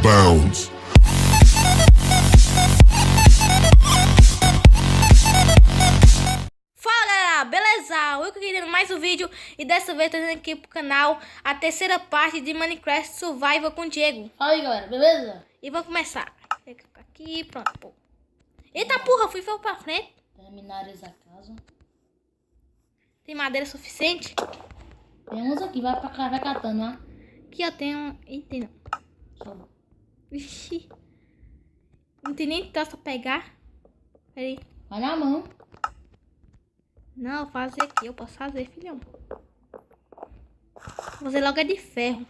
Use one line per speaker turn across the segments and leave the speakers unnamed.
bounds.
Fala galera, beleza? Eu queria mais um vídeo e dessa vez tô trazendo aqui pro canal a terceira parte de Minecraft Survival com o Diego.
Fala aí galera, beleza?
E vamos começar. Aqui, pronto, pô. Eita porra, fui pra frente.
Terminar essa casa.
Tem madeira suficiente?
Tem uns aqui, vai pra cá, vai catando lá.
Aqui eu tenho... Eita, não.
Sobrou.
Vixi. Não tem nem troço pra pegar. Peraí.
Vai na mão.
Não, eu vou fazer aqui. Eu posso fazer, filhão. Vou fazer logo é de ferro.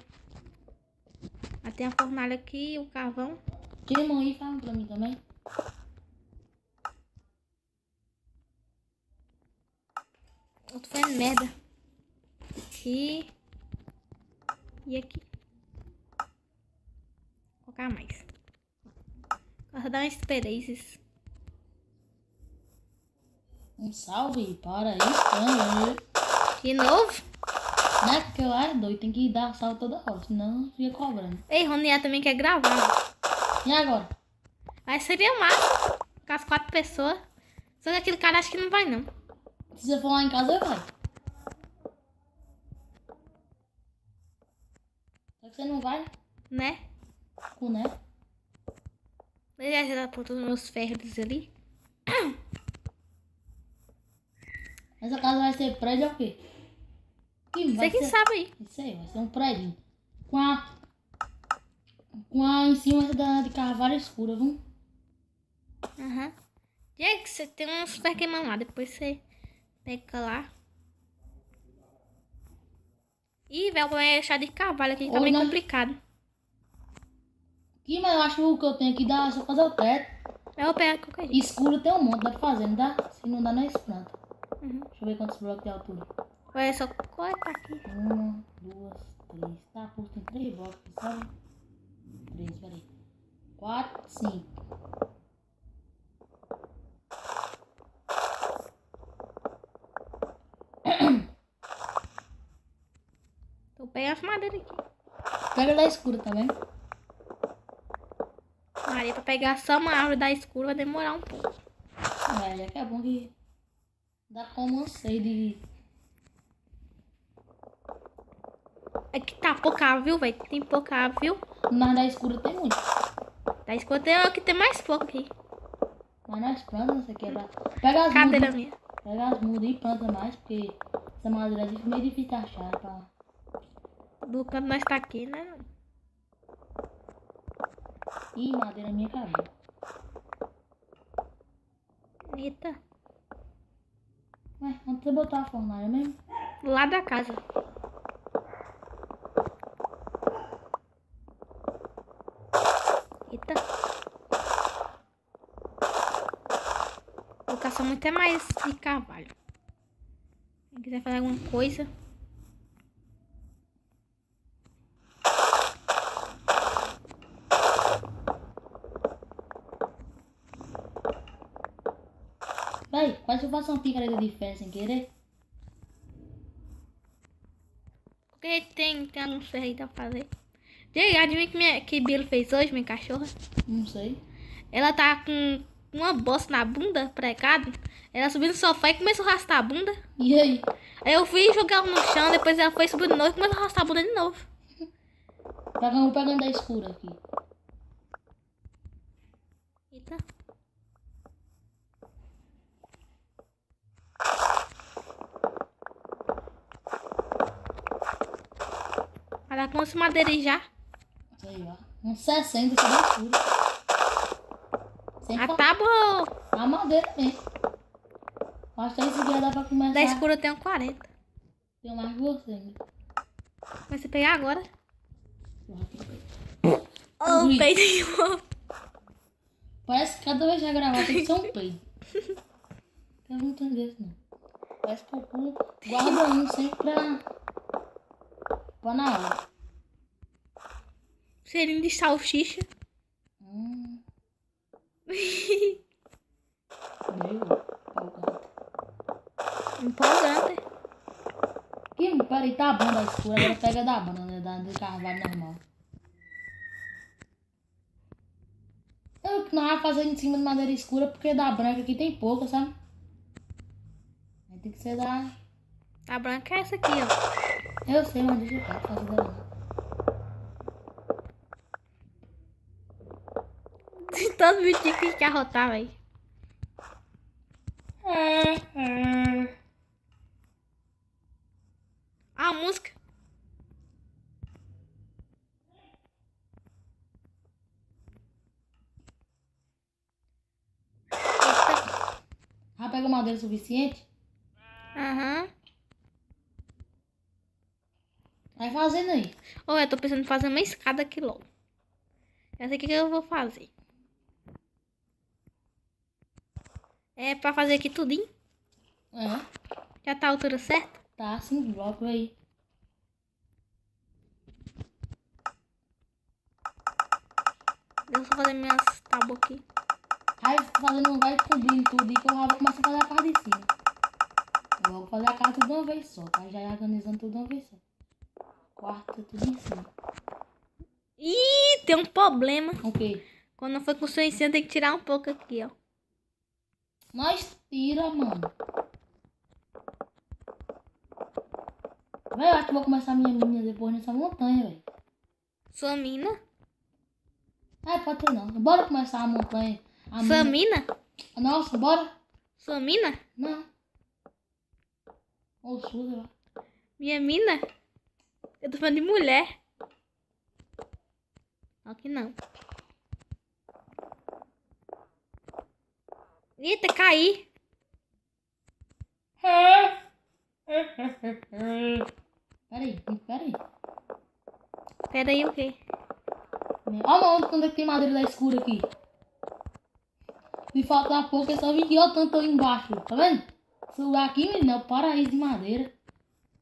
Aí tem a fornalha aqui, o carvão.
Tira a mão aí e fala pra mim também.
Eu tô fazendo merda. Aqui. E aqui. Vou colocar mais. Vou dar umas esperezes.
Um salve para estranho.
De novo.
Não é porque eu era doido, tem que dar salve toda hora, senão fica cobrando.
Ei, Ronier também quer gravar.
E agora?
Mas seria massa. Com as 4 pessoas. Só que aquele cara acho que não vai não.
Se você for lá em casa, vai. Só que você não vai,
Né?
né?
Ele já botou os meus ferros ali.
Essa casa vai ser prédio ou o quê?
Você que sabe aí.
Isso aí, vai ser um prédio. Com a em cima de carvalho escura, viu?
Aham. Diego, você tem uns ferros queimando lá. Depois você pega lá. Ih, velho, vou deixar de carvalho aqui. Tá meio complicado.
Aqui, mas eu acho que o que eu tenho aqui dá só fazer o teto.
Eu vou pegar qualquer jeito.
Escuro tem um monte, dá pra fazer, não dá? Se não dá, nós planta.
Uhum.
Deixa eu ver quantos blocos de altura.
Olha só corta aqui.
1, 2, 3. Tá, pô, tem 3 blocos, sabe? 3, peraí. 4, 5.
Tô pegando as madeiras aqui.
Pega da escura também.
Maria, pra pegar só uma árvore da escura vai demorar um pouco.
É, já que é bom que dá como eu sei de...
É que tá pouca árvore, viu, velho? Tem pouca árvore, viu?
Mas da escura tem muito.
Da escura tem aqui, tem mais pouco aqui.
Mas nós plantamos, você quebra. Pega as
Cadeira
mudas.
minha.
Pega as mudas e planta mais, porque essa madeira é meio difícil de achar. Pra...
Do canto nós tá aqui, né?
Ih, madeira minha caiu.
Eita.
Ué, onde você botar a fornalha mesmo?
Lá da casa. Eita. Vou caçar muito é mais de carvalho. Se quiser fazer alguma coisa.
Vai, quase eu faço uma picareta de ferro sem querer.
Porque tem alguns ferros aí pra fazer. Diego, adivinha que Bilo fez hoje, minha cachorra?
Não sei.
Ela tá com uma bosta na bunda, pregado. Ela subiu no sofá e começou a arrastar a bunda.
E aí?
Aí eu fui jogar ela no chão, depois ela foi subir de novo e começou a arrastar a bunda de novo.
Pegando da escura aqui.
Eita. Vai dar quantas madeiras já?
Sei lá. Uns 60 da escura. Sem
A
fa-
tábua
A madeira mesmo. Acho que esse dia dá pra começar.
da escura eu tenho 40.
Tem mais que você ainda.
Vai se pegar agora?
Ui.
Oh, peito de novo.
Parece que cada vez que vai gravar tem que ser um peido. Eu não tenho desse não. Parece que o cu guarda um sempre pra na hora.
Cheirinho de salsicha.
Meu,
Empolgante.
que peraí, tá bom da escura, agora pega da banana, da do carvalho normal. que nós vamos fazer em cima de madeira escura, porque da branca aqui tem pouca, sabe? Aí tem que ser da...
A branca é essa aqui, ó.
Eu sei, mas deixa eu ver, fazer da branca.
Todo bichinho que quer arrotar, velho. A música. Eita.
Já pegou madeira suficiente?
Aham.
Vai fazendo aí.
Ô, eu tô pensando em fazer uma escada aqui logo. Essa aqui que eu vou fazer. É pra fazer aqui tudinho.
É,
Já tá a altura certa?
tá 5 blocos aí.
Deixa eu só fazer minhas tábuas aqui.
Aí fazendo, vai cobrindo tudo e que eu já vou começar a fazer a parte de cima. Eu vou fazer a casa tudo de uma vez só, tá? Já ir organizando tudo de uma vez só. Quarto, tudo em cima.
Ih, tem um problema.
O quê?
Quando for construir em cima, tem que tirar um pouco aqui, ó.
Nós tira, mano. Véi, eu acho que vou começar a minha mina depois nessa montanha, velho.
Sua mina?
Ah, pode ser não. Bora começar a montanha. A
Sua
mina.
mina?
Nossa, bora?
Sua mina?
Não. Ou sua, sei lá.
Minha mina? Eu tô falando de mulher. Aqui não. Eita, caí.
Peraí.
Pera aí, o quê?
Olha onde quando é que tem madeira da escura aqui. Se faltar pouco é só vir aqui, ó, tanto aí embaixo. Tá vendo? Esse lugar aqui, menino, é o paraíso de madeira.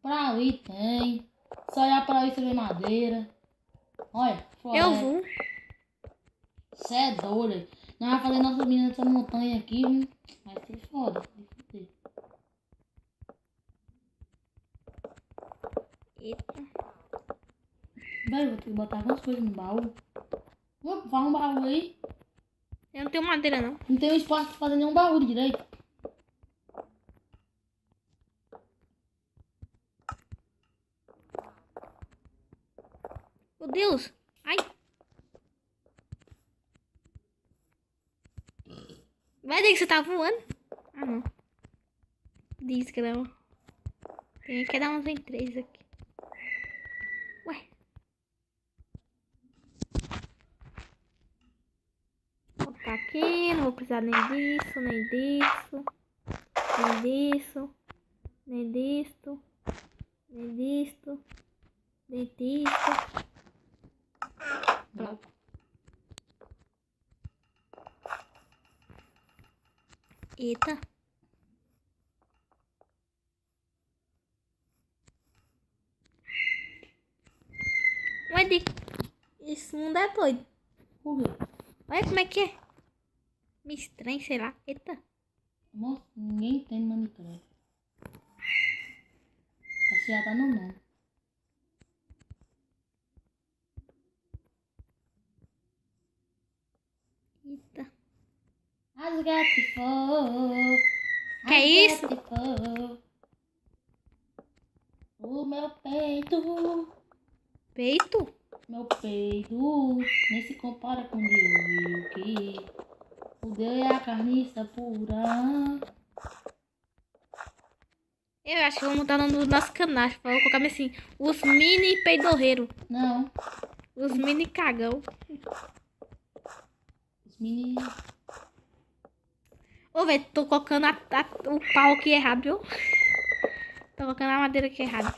Pra ali tem. Só olhar pra ali você vê madeira. Olha,
Eu vou.
Você é doido. Nós vamos fazer nossa mina nessa montanha aqui, vai ser foda.
Eita.
Velho, vou ter que botar algumas coisas no baú. Faz um baú aí.
Eu não tenho madeira, não.
Não tem espaço pra fazer nenhum baú direito.
Meu Deus. Ai. Vai dizer que você tá voando? Ah, não. Diz que não. Tem que dar umas em 3 aqui. Ué. Vou botar aqui. Não vou precisar nem disso, nem disso. Nem disso. Nem disto. Nem disto. Nem disto. Pronto. Eita. Ué, esse mundo é doido.
Por quê?
Olha como é que é. Me estranho, sei lá. Eita.
Nossa, ninguém entende Minecraft. Acho que já tá no nome.
Eita.
As gatifou.
Que é isso?
O meu peito.
Peito?
Meu peito nem se compara com o de que o Deus é a carniça pura.
Eu acho que vou montar no nosso canal. Vou colocar assim, os mini peidorreiros.
Não,
Os mini cagão.
os mini.
Ô, velho, tô colocando o pau aqui errado, viu? Tô colocando a madeira aqui errado.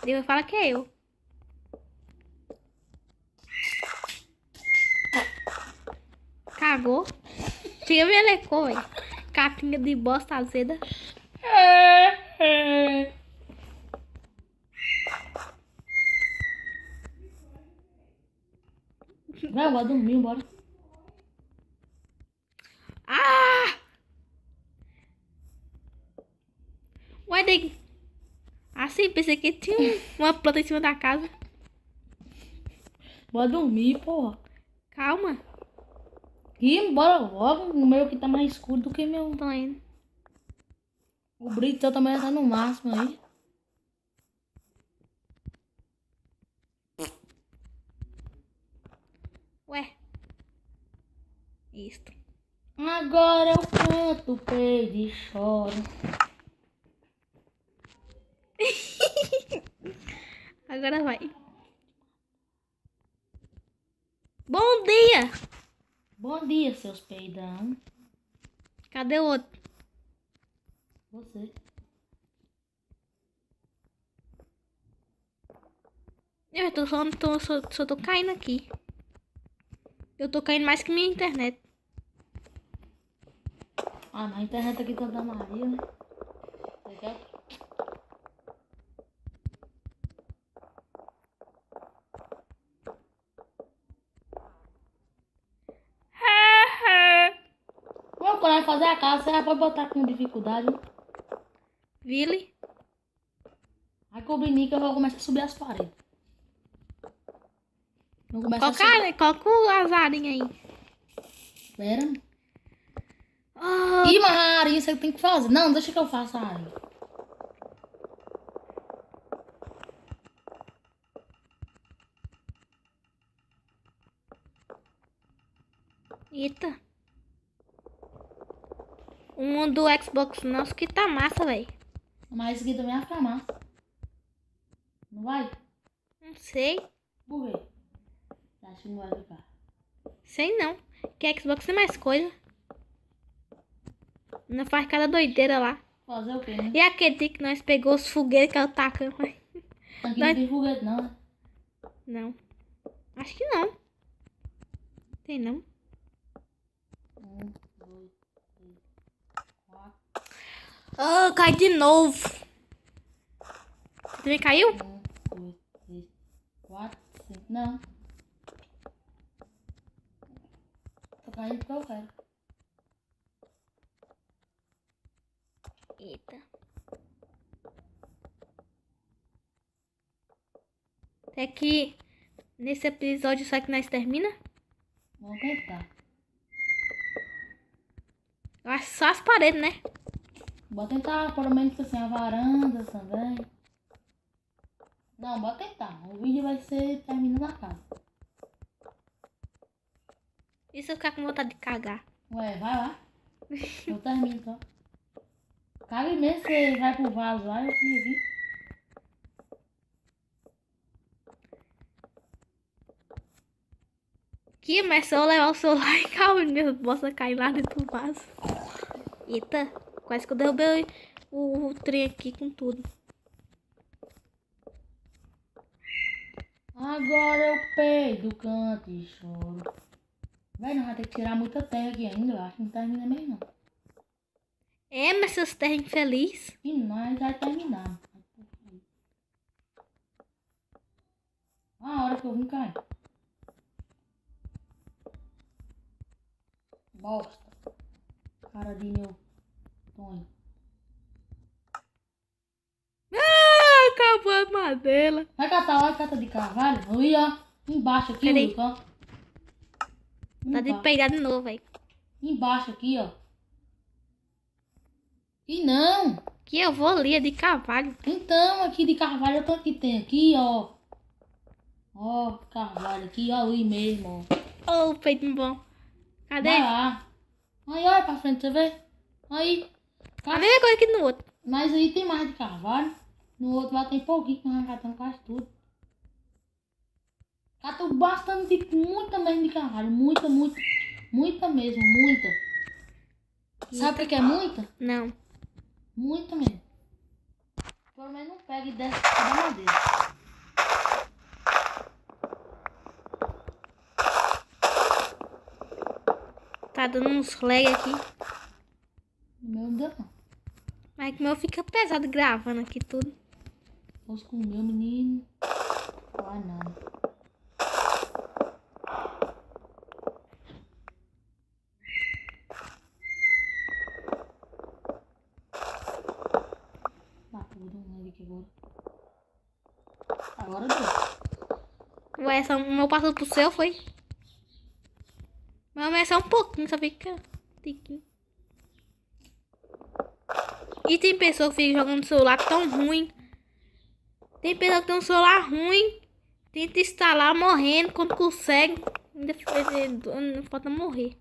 Deus fala que é eu. Cagou. Chega me elecou, velho. Capinha de bosta azeda.
Vai, bora dormir, bora.
Ah! Ué, daí... Assim, pensei que tinha uma planta em cima da casa.
Bora dormir, porra.
Calma.
E bora logo. O meu aqui tá mais escuro do que meu.
Tô indo.
O brilho teu também tá no máximo aí.
Ué. Isto.
Agora eu canto, peido e choro.
Agora vai. Bom dia.
Bom dia, seus peidão.
Cadê o outro?
Você.
Eu só tô caindo aqui. Eu tô caindo mais que minha internet.
Ah, na internet aqui tá da Maria, né? Você quer? Quando vai fazer a casa, você já pode botar com dificuldade, né?
Vili.
Aí com o Binica eu vou começar a subir as paredes. Vou começar a subir.
Coloca o azarinho aí.
Espera.
Oh,
Ih, mas a arinha você tem que fazer. Não, deixa que eu faça a arinha.
eita. Um do Xbox nosso que tá massa, velho.
Mas isso aqui também vai ficar massa. Não vai?
Não sei.
Por quê? Acho que não vai ficar.
Sei não. Que Xbox tem mais coisa. Não faz cada doideira lá.
Fazer o quê, né?
E aquele dia que nós pegou os foguetes que ela tacando.
Aqui não tem foguete não, né?
Não. Acho que não. Tem não.
1, 2, 3, 4.
Oh, cai de novo. Você também caiu?
1, 2, 3, 4, 5. Não. Tô caindo porque eu quero.
Eita. Até que nesse episódio só que nós termina.
Vamos tentar.
Eu acho só as paredes, né?
Bora tentar, pelo menos assim, a varanda também. Não, bora tentar. O vídeo vai ser terminando a casa.
E se eu ficar com vontade de cagar?
Ué, vai lá. Eu termino, então. Cabe mesmo, você vai pro vaso lá e eu fico aqui.
Que mas se eu levar o celular e calma, minha bolsa cair lá dentro do vaso. Eita, quase que eu derrubei o trem aqui com tudo.
Agora eu peido, canto e choro. Vai, não vai ter que tirar muita terra aqui ainda, eu acho que não termina mesmo não.
É, mas seus terra infeliz.
E nós vai terminar. A hora que eu vim cair. Bosta. Cara de meu Tonho.
Ah, acabou a madeira.
Vai catar lá, cata de carvalho. Aí, ó. Embaixo aqui,
Peraí.
Luiz, ó.
Tá de pegar de novo, velho.
Embaixo aqui, ó. E não.
Que eu vou ali, é de cavalo.
Então, aqui de carvalho, eu tô aqui, tem aqui, ó. Ó, carvalho aqui, ó, aí mesmo, ó.
Oh, peito bom. Cadê?
Vai lá. Aí, olha pra frente, você vê? Aí.
A mesma coisa que no outro.
Mas aí tem mais de carvalho. No outro lá tem pouquinho, que nós catamos quase tudo. Catou bastante, muita mesmo de carvalho. Muita, muita. Muita mesmo, muita. Sabe o que é muita?
Não.
Muita mesmo. Pelo menos não pega e desce da madeira.
Tá dando uns lag aqui.
O meu não deu não.
Mas que o meu fica pesado gravando aqui tudo.
Posso com o meu menino. Vai nada. Ah, vou dar um lag aqui agora. Agora deu.
Ué, essa, o meu passou pro seu, foi? Mas é só um pouquinho, só fica tiquinho. E tem pessoa que fica jogando celular tão ruim. Tem pessoa que tem um celular ruim. Tenta instalar morrendo quando consegue. Ainda falta morrer.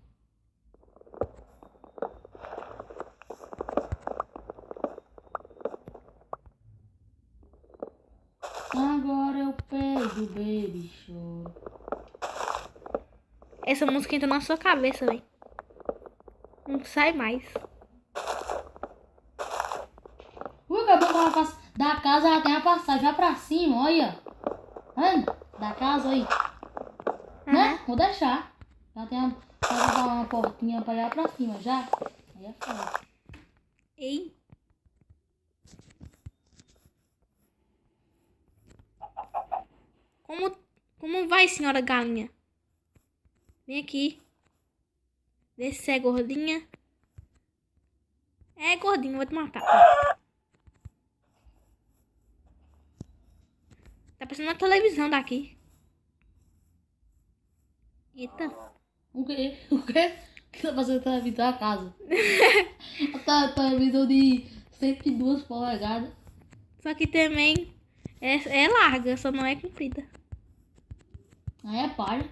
Agora eu pego, baby, choro.
Essa música entra na sua cabeça, velho. Não sai mais.
Acabou da casa, ela tem a passagem já pra cima, olha. Vendo? Da casa aí. Né? Vou deixar. Já tem uma portinha pra ir lá pra cima, já. Aí é foda.
Ei. Como vai, senhora galinha? Vem aqui. Vê se você é gordinha. É gordinha, vou te matar. Tá parecendo uma televisão daqui. Eita.
O quê? O quê? O que tá fazendo televisão da casa? A televisão de 102 polegadas.
Só que também é larga, só não é comprida.
Aí é palha.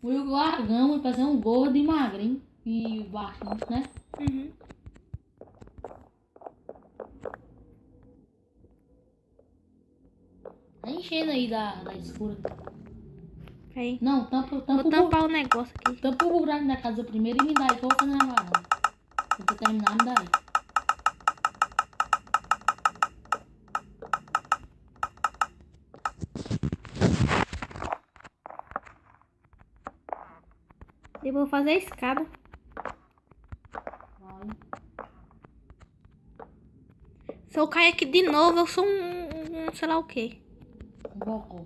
O largão pra ser um gordo e magrinho. E baixinho, né?
Uhum.
Tá enchendo aí da escura.
Aí.
Não, tampa
Vou tampar o negócio aqui.
tampa o buraco da casa primeiro e me dá aí que eu vou fazer na varanda. Quando você terminar, me dá aí.
Eu vou fazer a escada.
Vai.
Se eu cair aqui de novo, eu sou um sei lá o que.
Um bocó.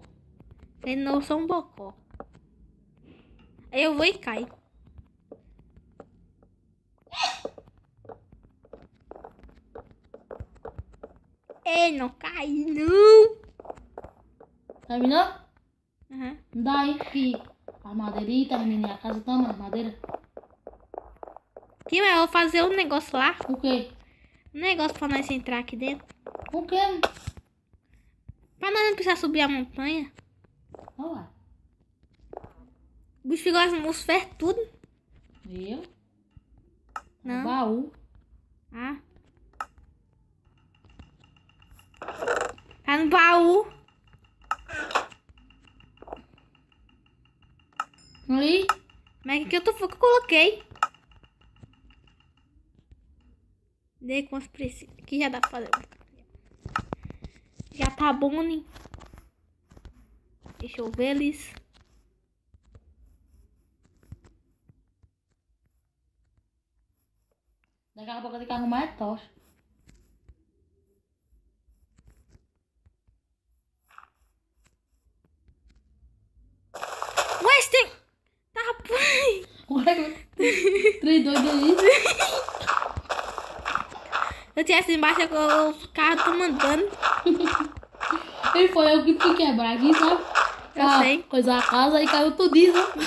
De novo, eu sou um bocó. Aí eu vou e caio. Ei, não cai, não.
Terminou?
Uhum.
Me dá aí que a madeirinha terminei a casa, toma madeira.
Que eu vou fazer um negócio lá.
O quê?
Um negócio pra nós entrar aqui dentro.
O quê?
Pra nós não precisar subir a montanha.
Olha lá.
O bicho ficou os ferros tudo.
Eu?
Não.
O baú.
Ah. Tá no baú.
Aí?
Mas que eu coloquei. Dei com as precisas. Aqui já dá pra fazer. Já tá bom, né? Deixa eu ver eles.
Daqui a pouco eu tenho que arrumar a tocha.
Ué, você tem... Tá, rapaz.
Ué, 3, 2, aí.
Eu tivesse embaixo, os carros estão mandando.
E foi eu que fui quebrar aqui, sabe?
Eu sei.
Coisa a casa e caiu tudinho, sabe?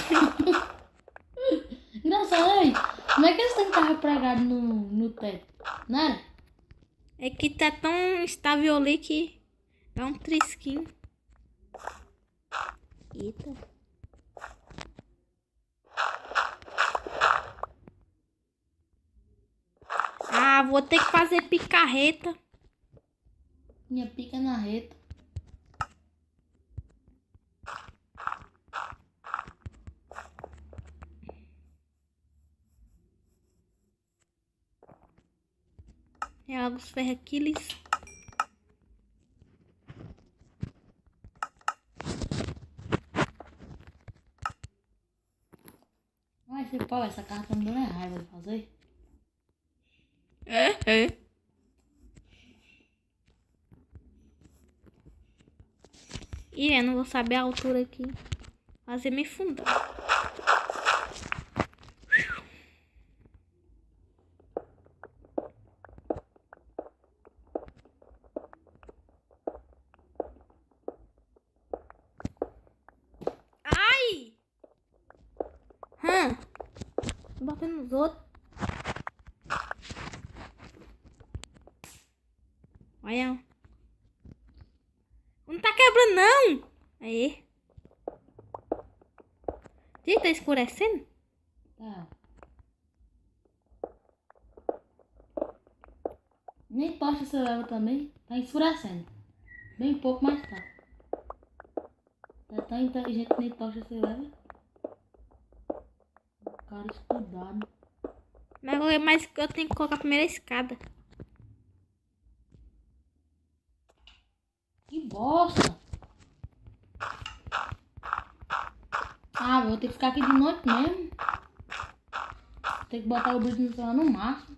Engraçado, aí. Como é que esse trem tava pregado no teto? Né?
É que tá tão estável ali que dá um trisquinho. Eita. Ah, vou ter que fazer picarreta.
Minha pica na reta.
É algo os ferraquiles.
Mas esse pau, essa carta tá me dando raiva de fazer.
É. Ih, eu não vou saber a altura aqui. Fazer me fundar. nos outros. Olha. Não tá quebrando, não. Aí. Tá escurecendo?
Tá. Nem tocha você leva também. Tá escurecendo. Bem pouco, mas tá. É tão inteligente que nem tocha você leva. Cara estudado.
Mas eu tenho que colocar a primeira escada.
Que bosta! Ah, vou ter que ficar aqui de noite mesmo. Vou ter que botar o brilho no celular no máximo.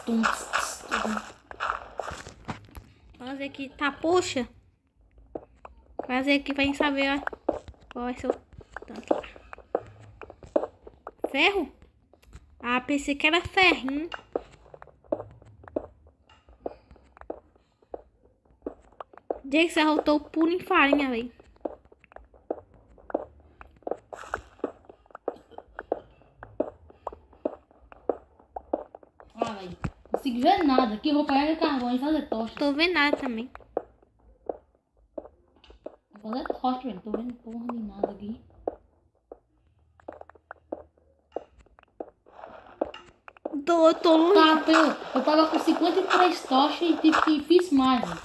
Tum.
Fazer aqui, tá, puxa. Fazer aqui pra gente saber, ó, qual vai ser o tanto lá. Ferro? Ah, pensei que era ferrinho. Dia que você arrotou puro em farinha, velho.
Ah, velho. Não consigo ver nada. Aqui eu vou pegar carvão e fazer tocha.
Tô vendo nada também.
Vou fazer tocha, velho. Não tô vendo porra nem nada aqui.
Tô longe.
Tá, eu tava com 53 tochas e tive que fiz mais, velho.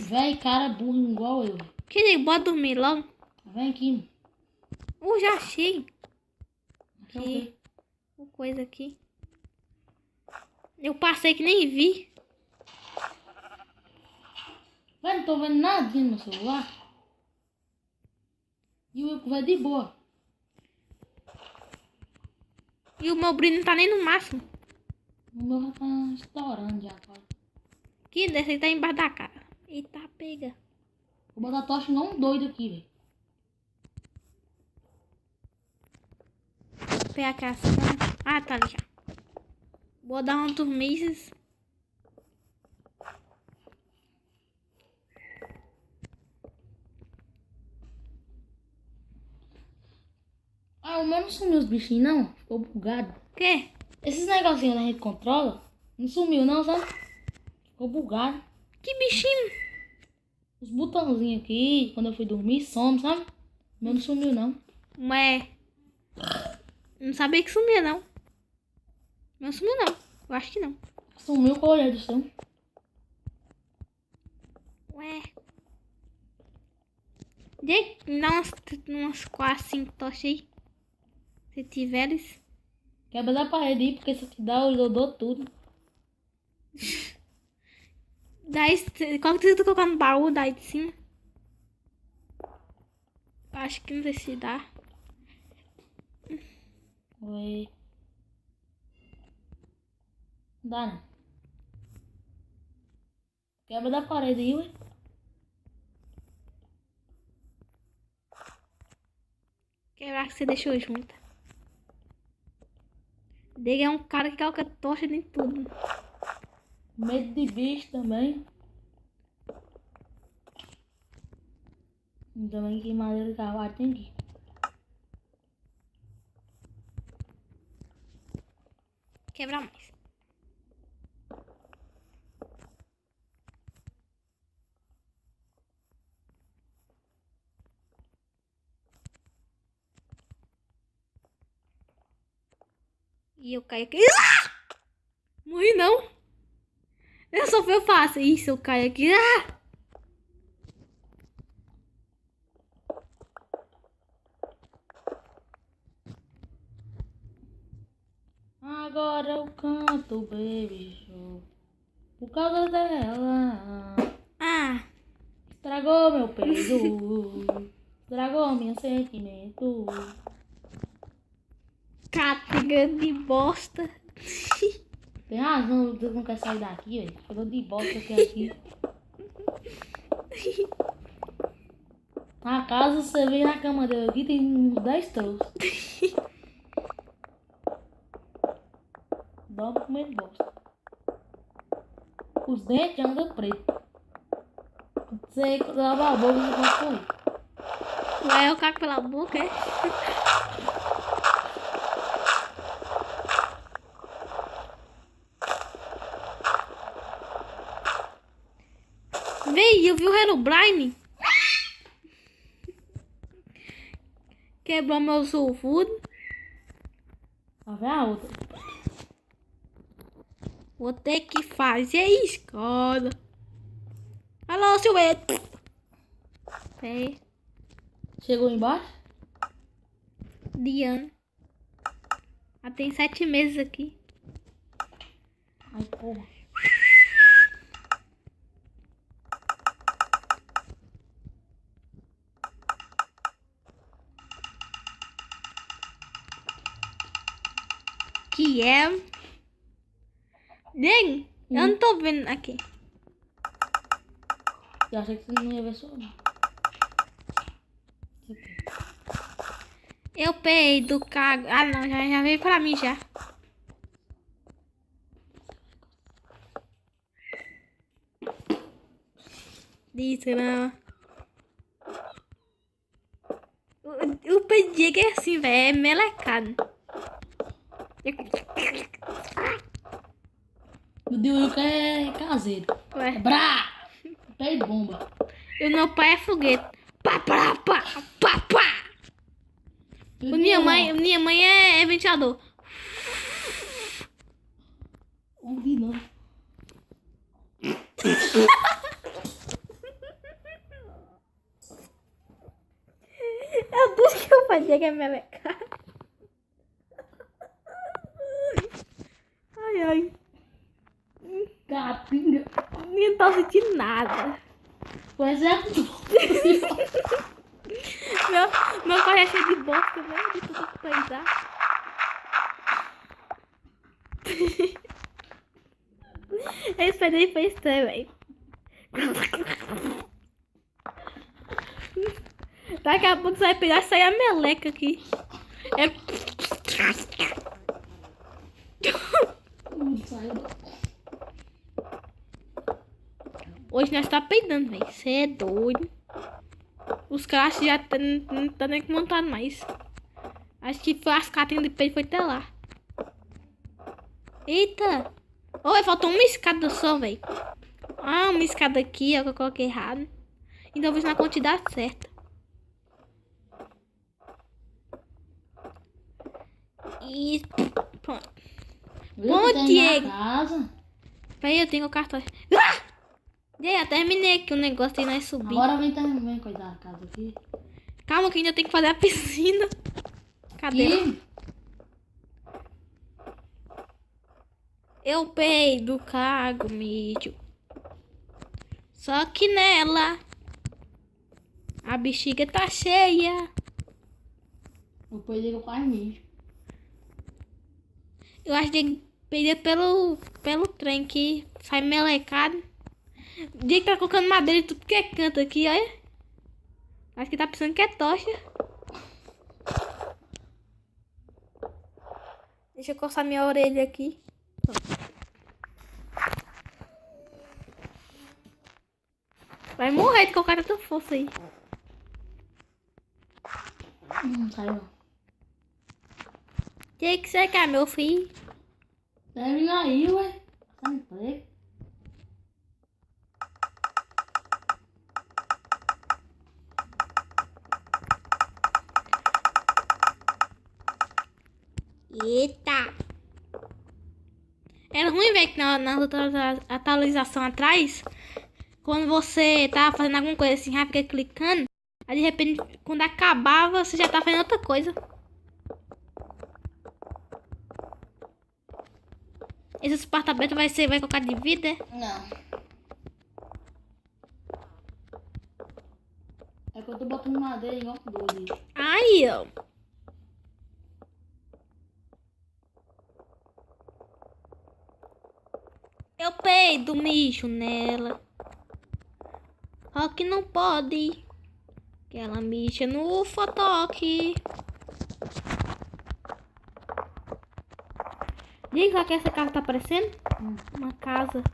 Véi, cara burro igual eu.
Que nem bota dormir logo.
Vem aqui.
Já achei.
Achou o quê?
Uma coisa aqui. Eu passei que nem vi.
Véi, não tô vendo nada no meu celular. E o Wilco vai de boa.
E o meu brilho não tá nem no máximo.
O meu já tá estourando já, cara.
Que desse aí tá embaixo da cara. Eita, pega.
Vou botar a tocha igual um doido aqui, velho.
Vou pegar aqui assim. Ah, tá ali já. Vou dar uma dormida.
Ah, o meu não sumiu os bichinhos, não. Ficou bugado.
Que?
Esses negocinhos que a gente controla, não sumiu, não, sabe? Ficou bugado.
Que bichinho?
Os botãozinhos aqui, quando eu fui dormir, some, sabe? O meu não sumiu, não.
Ué. Não sabia que sumia, não. Não sumiu, não. Eu acho que não.
Sumiu com a orelha do seu.
Ué. Me dá umas 4, 5 tochas aí. Se tiveres.
Quebra da parede aí, porque se eu te dar, eu dou tudo.
Daí, qual que tu colocar no baú daí de cima? Acho que não sei se dá.
Oi. Não dá, não. Quebra da parede aí, ué.
Quebrar que você deixou junto. Dele é um cara que coloca tocha em tudo.
Medo de bicho também. Também que madeira de cavalo tem aqui.
Quebrar mais. E eu caio aqui. Ah! Morri não. Eu só eu faço isso, eu caio aqui. Ah!
Agora eu canto, baby show. Por causa dela.
Ah,
Estragou meu peso. Estragou meu sentimento.
cátega de bosta.
Tem razão, você não quer sair daqui, velho. Falou de bosta que é aqui. Na casa, você vem na cama dele aqui, tem uns 10 trouxas. Dá pra comer bosta. Os dentes andam preto. Você lavar a boca, você pode correr.
Ué, eu cago pela boca, é? Véi, eu vi o Herobrine. Quebrou meu sulfudo.
Lá vem a outra.
Vou ter que fazer escola. Alô, Silvete. Véi,
Chegou embaixo?
Diana. Ela tem 7 meses aqui.
Ai, porra.
Que é... Deng, eu não tô vendo aqui.
Eu achei que você não ia ver só.
Eu peido, cago. Ah, não, já veio pra mim já. Desgrama. O peido é assim, velho. É melecado.
O de Wilco é caseiro.
Ué.
Brá! Pé de bomba.
E o meu pai é foguete. Pá, pá, pá, pá, pá.
E o
Minha
de
mãe é ventilador.
Ouvi não.
É tudo que eu fazia que é melecado. Ai, ai.
Capinga.
Nem tô sentindo nada.
Pois é.
Meu pai é cheio de bosta, né? De tudo que peidar. Esse peidei foi estranho, velho. Daqui a pouco você vai peidar e sair a meleca aqui. É...
Não saiu.
Hoje nós tá peidando, velho. Você é doido. Os caras já não tá nem montando mais. Acho que foi as catinhas de peido foi até lá. Eita! Oi, faltou uma escada só, velho. Ah, uma escada aqui, ó, que eu coloquei errado. Então eu fiz na quantidade certa. E pronto. Bom, Diego.
Casa.
Peraí, eu tenho o cartão. Ah! Diego, eu terminei aqui o negócio e nós subir.
Agora vem coisar a casa aqui.
Calma que ainda tem que fazer a piscina. Cadê?
Aqui.
Eu peido, cago, mijo. Só que nela a bexiga tá cheia.
Eu peidei com quase mijo.
Eu acho que peidei pelo trem que sai melecado. O dia que tá colocando madeira e tudo que é canto aqui, olha. Acho que tá pensando que é tocha. Deixa eu coçar minha orelha aqui. Vai morrer de qualquer outra força aí.
Saiu.
O que você quer, meu filho?
Termina aí, ué. Tá no emprego.
Eita! Era ruim ver que na outra atualização atrás, quando você tava fazendo alguma coisa assim, já fica clicando, aí de repente, quando acabava, você já tá fazendo outra coisa. Esse apartamento vai colocar de vida?
Não. É que eu tô botando madeira igual doido.
Ai, ó. Eu peido mijo nela. Só que não pode. Que ela mija no fotoque. Diga o que essa casa tá parecendo? Uma casa.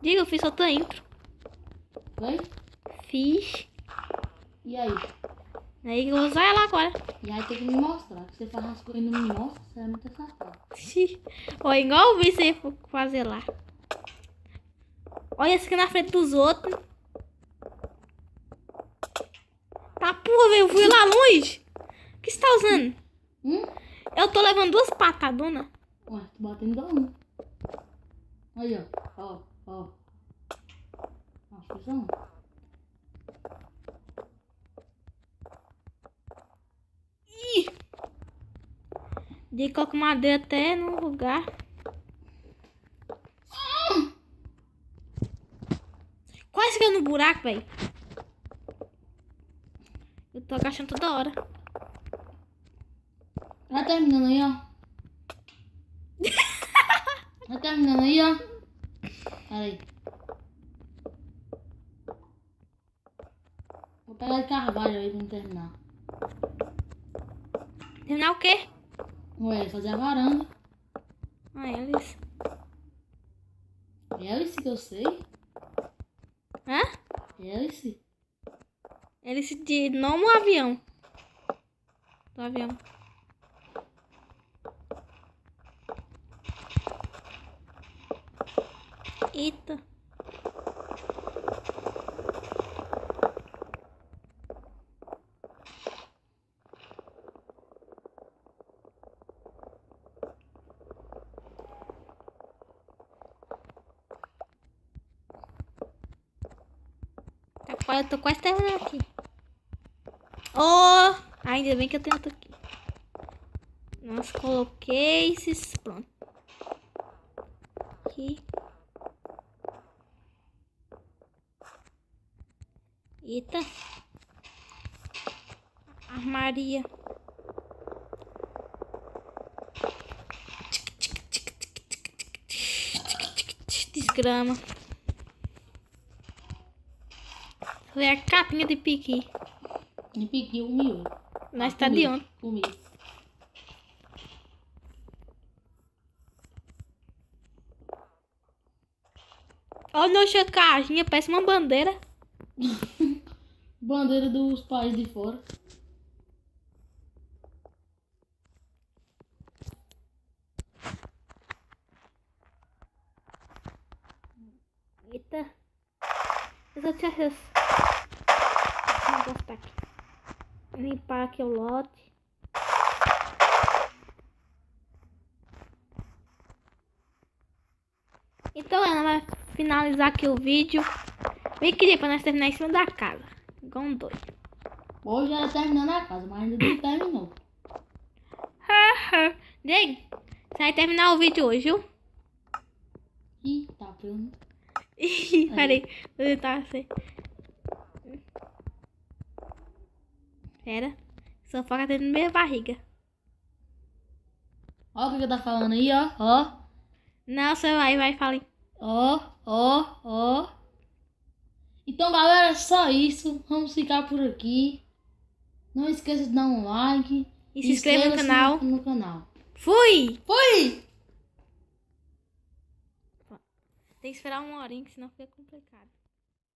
Diga, eu fiz outra intro.
Foi?
Fiz.
E aí?
Aí eu vou usar ela agora.
E aí tem que me mostrar. Que você faz as coisas e não me mostra, você é muito safado.
Ó, igual eu vi você fazer lá. Olha esse aqui na frente dos outros. Tá porra, velho. Eu fui lá longe. O que você tá usando? Eu tô levando 2 patadonas.
Ué, tô batendo da um. Aí, ó. Ó. Acho que são.
Ih! Dei coloco madeira até no lugar. Quase que eu no buraco, velho. Eu tô agachando toda hora.
Tá terminando aí, ó. Tá terminando aí, ó. Pera aí. Vou pegar de carvalho aí pra não terminar.
Terminar o quê?
Ué, fazer a varanda.
Ah, eles.
Hélice que eu sei.
Hã?
Hélice.
Hélice de não um avião. Do avião. Eita. Eu tô quase terminando aqui. Oh! Ainda bem que eu tenho outro aqui. Nossa, coloquei esses. Pronto. Aqui. Eita. Armaria. Desgrama. Foi a capinha de piqui.
Me piquei o miolo.
Nós tá de ontem.
Comigo.
Olha nossa caixinha, parece uma bandeira.
Bandeira dos países de fora.
Eita. Eu só tinha esse negócio tá aqui. Limpar aqui o lote. Então ela vai finalizar aqui o vídeo. Vem aqui pra nós terminar em cima da casa. Igual um doido.
Hoje era terminando a casa, mas ainda não terminou.
Diego, você vai terminar o vídeo hoje, viu?
Ih, tá pronto.
Peraí, eu tá assim. Pera, só foca dentro da minha barriga.
Ó o que tá falando aí, ó.
Não, você vai, fala.
Ó. Então, galera, é só isso. Vamos ficar por aqui. Não esqueça de dar um like.
E se inscreva no canal.
No canal.
Fui!
Fui!
Tem que esperar uma horinha, que senão fica complicado.